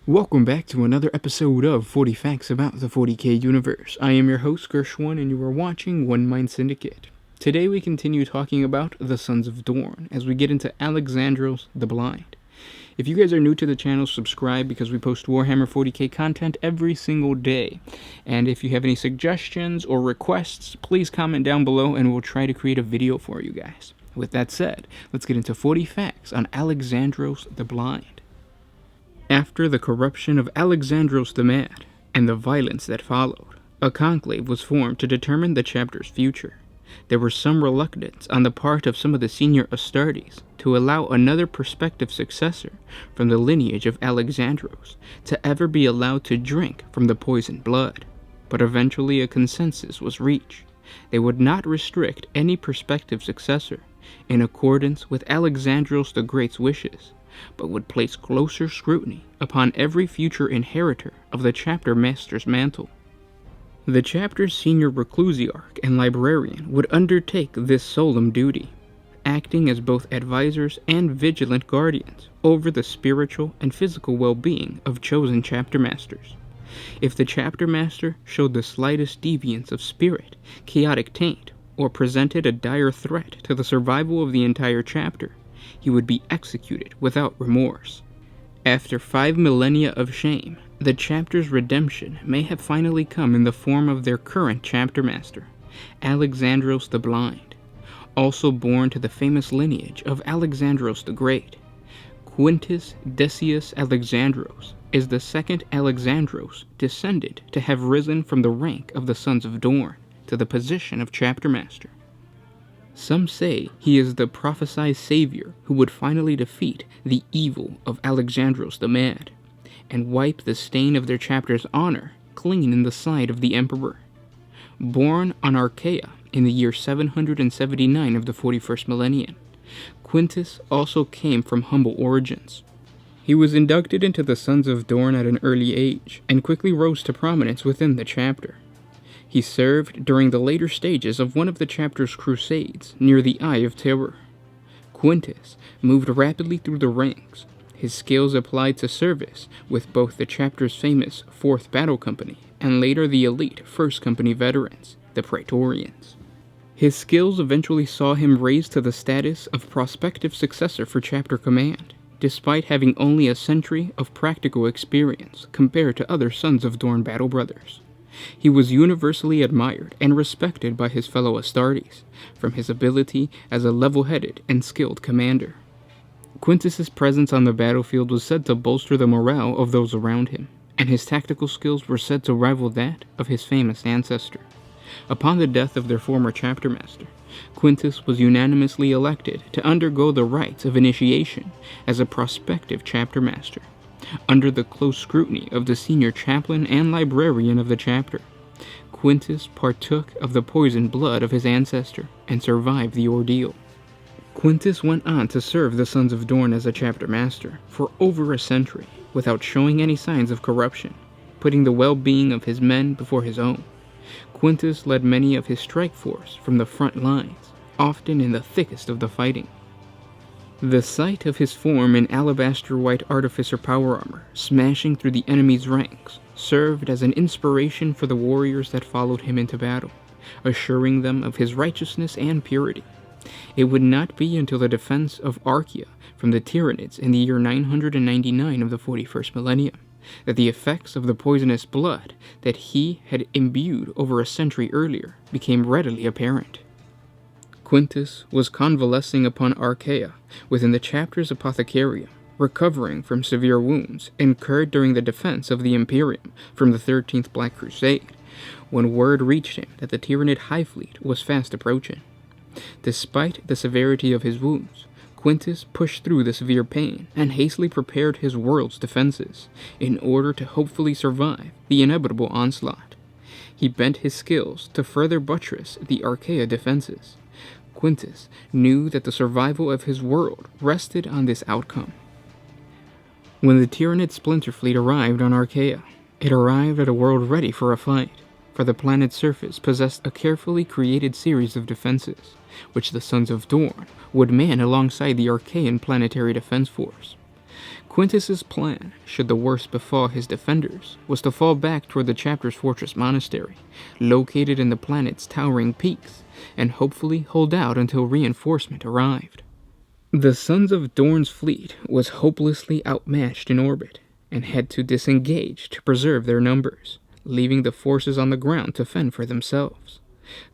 Welcome back to another episode of 40 Facts About the 40K Universe. I am your host, Gershwin, and you are watching One Mind Syndicate. Today we continue talking about the Sons of Dorn, as we get into Alexandros the Blind. If you guys are new to the channel, subscribe because we post Warhammer 40K content every single day. And if you have any suggestions or requests, please comment down below and we'll try to create a video for you guys. With that said, let's get into 40 facts on Alexandros the Blind. After the corruption of Alexandros the Mad, and the violence that followed, a conclave was formed to determine the chapter's future. There was some reluctance on the part of some of the senior Astartes to allow another prospective successor from the lineage of Alexandros to ever be allowed to drink from the poisoned blood, but eventually a consensus was reached. They would not restrict any prospective successor in accordance with Alexandros the Great's wishes, but would place closer scrutiny upon every future inheritor of the chapter master's mantle. The chapter's senior reclusiarch and librarian would undertake this solemn duty, acting as both advisors and vigilant guardians over the spiritual and physical well-being of chosen chapter masters. If the chapter master showed the slightest deviance of spirit, chaotic taint, or presented a dire threat to the survival of the entire chapter, he would be executed without remorse. After 5 millennia of shame, the chapter's redemption may have finally come in the form of their current chapter master, Alexandros the Blind, also born to the famous lineage of Alexandros the Great. Quintus Decius Alexandros is the second Alexandros descendant to have risen from the rank of the Sons of Dorn to the position of chapter master. Some say he is the prophesied savior who would finally defeat the evil of Alexandros the Mad, and wipe the stain of their chapter's honor clean in the sight of the emperor. Born on Archaea in the year 779 of the 41st millennium, Quintus also came from humble origins. He was inducted into the Sons of Dorn at an early age, and quickly rose to prominence within the chapter. He served during the later stages of one of the chapter's crusades near the Eye of Terror. Quintus moved rapidly through the ranks, his skills applied to service with both the chapter's famous 4th Battle Company and later the elite 1st Company veterans, the Praetorians. His skills eventually saw him raised to the status of prospective successor for chapter command, despite having only a century of practical experience compared to other Sons of Dorn battle brothers. He was universally admired and respected by his fellow Astartes, from his ability as a level-headed and skilled commander. Quintus's presence on the battlefield was said to bolster the morale of those around him, and his tactical skills were said to rival that of his famous ancestor. Upon the death of their former chapter master, Quintus was unanimously elected to undergo the rites of initiation as a prospective chapter master, under the close scrutiny of the senior chaplain and librarian of the chapter. Quintus partook of the poisoned blood of his ancestor and survived the ordeal. Quintus went on to serve the Sons of Dorn as a chapter master for over a century without showing any signs of corruption, putting the well-being of his men before his own. Quintus led many of his strike force from the front lines, often in the thickest of the fighting. The sight of his form in alabaster-white artificer power armor smashing through the enemy's ranks served as an inspiration for the warriors that followed him into battle, assuring them of his righteousness and purity. It would not be until the defense of Archaea from the Tyranids in the year 999 of the 41st millennium that the effects of the poisonous blood that he had imbued over a century earlier became readily apparent. Quintus was convalescing upon Archaea within the chapter's apothecarium, recovering from severe wounds incurred during the defense of the Imperium from the 13th Black Crusade, when word reached him that the Tyranid High Fleet was fast approaching. Despite the severity of his wounds, Quintus pushed through the severe pain and hastily prepared his world's defenses in order to hopefully survive the inevitable onslaught. He bent his skills to further buttress the Archaea defenses. Quintus knew that the survival of his world rested on this outcome. When the Tyranid splinter fleet arrived on Archaea, it arrived at a world ready for a fight, for the planet's surface possessed a carefully created series of defenses, which the Sons of Dorn would man alongside the Archaean planetary defense force. Quintus's plan, should the worst befall his defenders, was to fall back toward the chapter's fortress monastery, located in the planet's towering peaks, and hopefully hold out until reinforcement arrived. The Sons of Dorn's fleet was hopelessly outmatched in orbit, and had to disengage to preserve their numbers, leaving the forces on the ground to fend for themselves.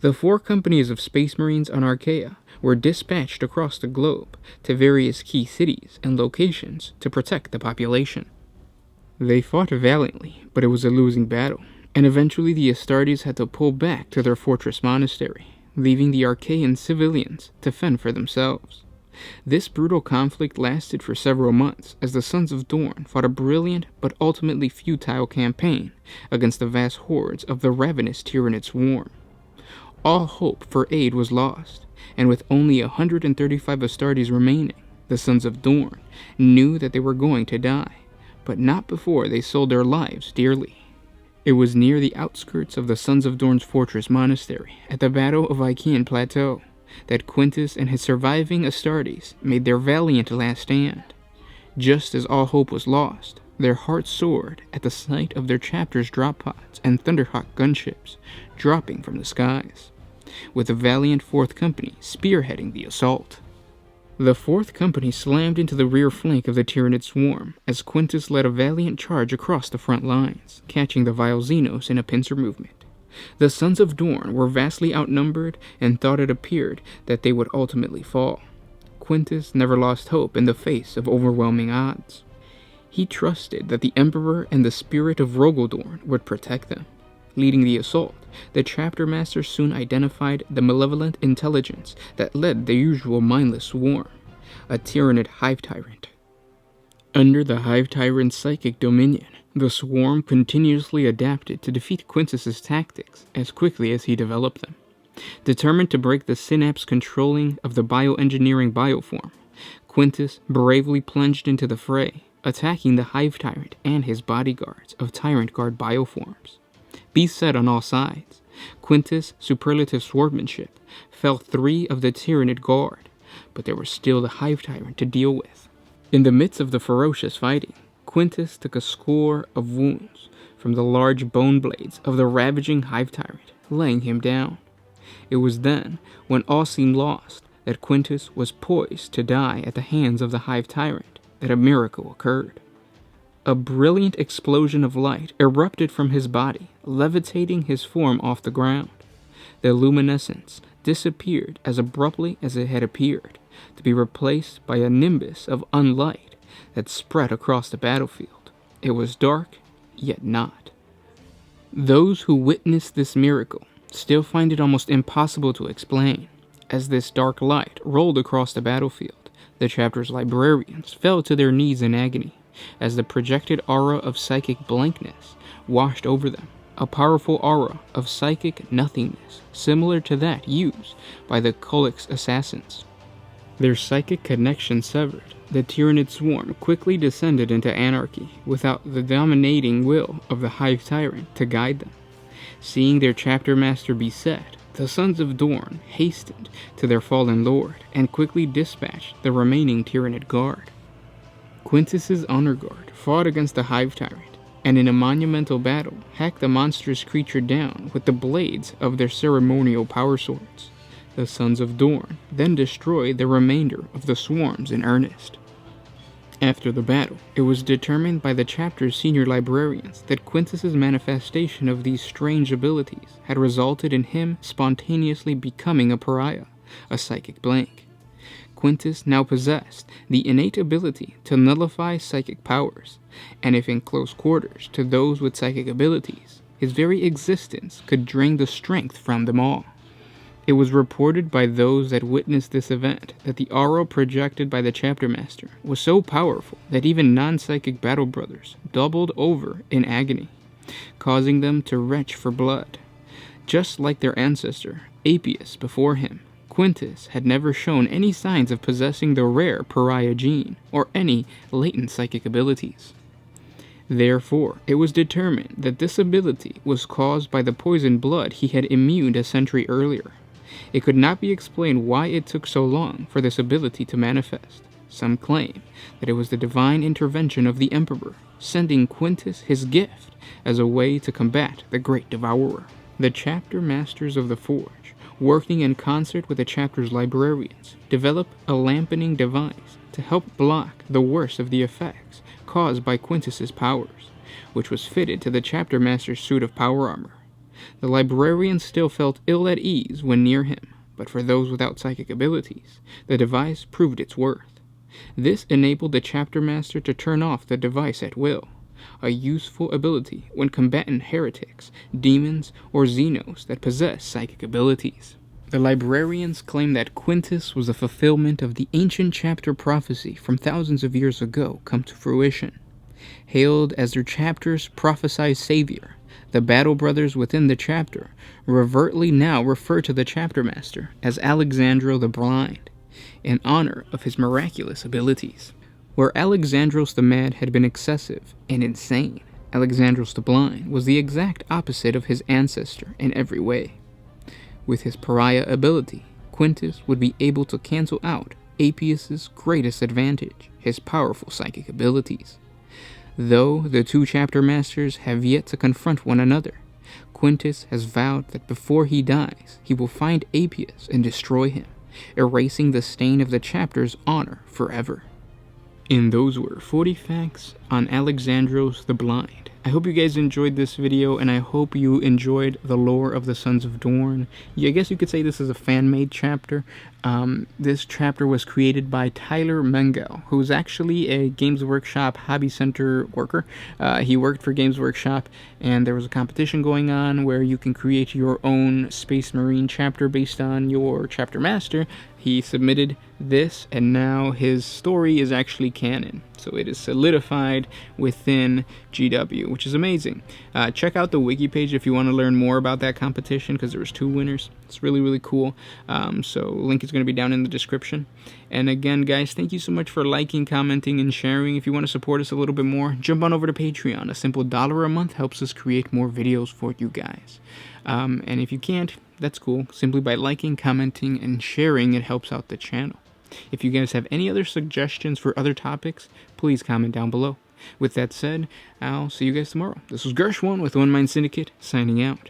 The 4 companies of Space Marines on Archaea were dispatched across the globe to various key cities and locations to protect the population. They fought valiantly, but it was a losing battle, and eventually the Astartes had to pull back to their fortress monastery, leaving the Archaean civilians to fend for themselves. This brutal conflict lasted for several months as the Sons of Dorn fought a brilliant but ultimately futile campaign against the vast hordes of the ravenous Tyranid swarm. All hope for aid was lost, and with only 135 Astartes remaining, the Sons of Dorn knew that they were going to die, but not before they sold their lives dearly. It was near the outskirts of the Sons of Dorn's fortress monastery, at the Battle of Achaean Plateau, that Quintus and his surviving Astartes made their valiant last stand. Just as all hope was lost, their hearts soared at the sight of their chapter's drop pods and Thunderhawk gunships dropping from the skies, with the valiant 4th Company spearheading the assault. The 4th Company slammed into the rear flank of the Tyranid swarm as Quintus led a valiant charge across the front lines, catching the vile Xenos in a pincer movement. The Sons of Dorn were vastly outnumbered and thought it appeared that they would ultimately fall. Quintus never lost hope in the face of overwhelming odds. He trusted that the Emperor and the spirit of Rogaldorn would protect them. Leading the assault, the chapter master soon identified the malevolent intelligence that led the usual mindless swarm, a Tyranid hive tyrant. Under the hive tyrant's psychic dominion, the swarm continuously adapted to defeat Quintus's tactics as quickly as he developed them. Determined to break the synapse controlling of the bioengineering bioform, Quintus bravely plunged into the fray, attacking the hive tyrant and his bodyguards of Tyrant Guard bioforms. Beset on all sides, Quintus' superlative swordsmanship fell 3 of the Tyranid Guard, but there was still the hive tyrant to deal with. In the midst of the ferocious fighting, Quintus took a score of wounds from the large bone blades of the ravaging hive tyrant, laying him down. It was then, when all seemed lost, that Quintus was poised to die at the hands of the hive tyrant, that a miracle occurred. A brilliant explosion of light erupted from his body, levitating his form off the ground. The luminescence disappeared as abruptly as it had appeared, to be replaced by a nimbus of unlight that spread across the battlefield. It was dark, yet not. Those who witnessed this miracle still find it almost impossible to explain. As this dark light rolled across the battlefield, the chapter's librarians fell to their knees in agony, as the projected aura of psychic blankness washed over them, a powerful aura of psychic nothingness, similar to that used by the Kolix assassins. Their psychic connection severed, the Tyranid swarm quickly descended into anarchy without the dominating will of the hive tyrant to guide them. Seeing their chapter master beset, the Sons of Dorn hastened to their fallen lord and quickly dispatched the remaining Tyranid guard. Quintus's honor guard fought against the hive tyrant, and in a monumental battle hacked the monstrous creature down with the blades of their ceremonial power swords. The Sons of Dorn then destroyed the remainder of the swarms in earnest. After the battle, it was determined by the chapter's senior librarians that Quintus's manifestation of these strange abilities had resulted in him spontaneously becoming a pariah, a psychic blank. Quintus now possessed the innate ability to nullify psychic powers, and if in close quarters to those with psychic abilities, his very existence could drain the strength from them all. It was reported by those that witnessed this event that the aura projected by the chapter master was so powerful that even non-psychic battle brothers doubled over in agony, causing them to retch for blood. Just like their ancestor, Apius, before him, Quintus had never shown any signs of possessing the rare pariah gene or any latent psychic abilities. Therefore, it was determined that this ability was caused by the poisoned blood he had immuned a century earlier. It could not be explained why it took so long for this ability to manifest, Some claim that it was the divine intervention of the Emperor, sending Quintus his gift as a way to combat the Great Devourer. The chapter masters of the Forge, working in concert with the chapter's librarians, develop a lampening device to help block the worst of the effects caused by Quintus's powers, which was fitted to the chapter master's suit of power armor. The librarians still felt ill at ease when near him, but for those without psychic abilities, the device proved its worth. This enabled the chapter master to turn off the device at will, a useful ability when combating heretics, demons, or xenos that possess psychic abilities. The librarians claim that Quintus was a fulfillment of the ancient chapter prophecy from thousands of years ago come to fruition. Hailed as their chapter's prophesied savior, the battle brothers within the chapter overtly now refer to the chapter master as Alexandros the Blind, in honor of his miraculous abilities. Where Alexandros the Mad had been excessive and insane, Alexandros the Blind was the exact opposite of his ancestor in every way. With his pariah ability, Quintus would be able to cancel out Appius's greatest advantage, his powerful psychic abilities. Though the two chapter masters have yet to confront one another, Quintus has vowed that before he dies, he will find Appius and destroy him, erasing the stain of the chapter's honor forever. And those were 40 facts on Alexandros the Blind. I hope you guys enjoyed this video, and I hope you enjoyed the lore of the Sons of Dorn. Yeah, I guess you could say this is a fan-made chapter. This chapter was created by Tyler Mengel, who's actually a Games Workshop Hobby Center worker. He worked for Games Workshop, and there was a competition going on where you can create your own Space Marine chapter based on your chapter master. He submitted this, and now his story is actually canon. So it is solidified within GW, which is amazing. Check out the wiki page if you want to learn more about that competition, because there was 2 winners. It's really, really cool. So link is going to be down in the description. And again, guys, thank you so much for liking, commenting, and sharing. If you want to support us a little bit more, jump on over to Patreon. A simple $1 a month helps us create more videos for you guys. And if you can't, that's cool. Simply by liking, commenting, and sharing, it helps out the channel. If you guys have any other suggestions for other topics, please comment down below. With that said, I'll see you guys tomorrow. This was Gershwin with One Mind Syndicate, signing out.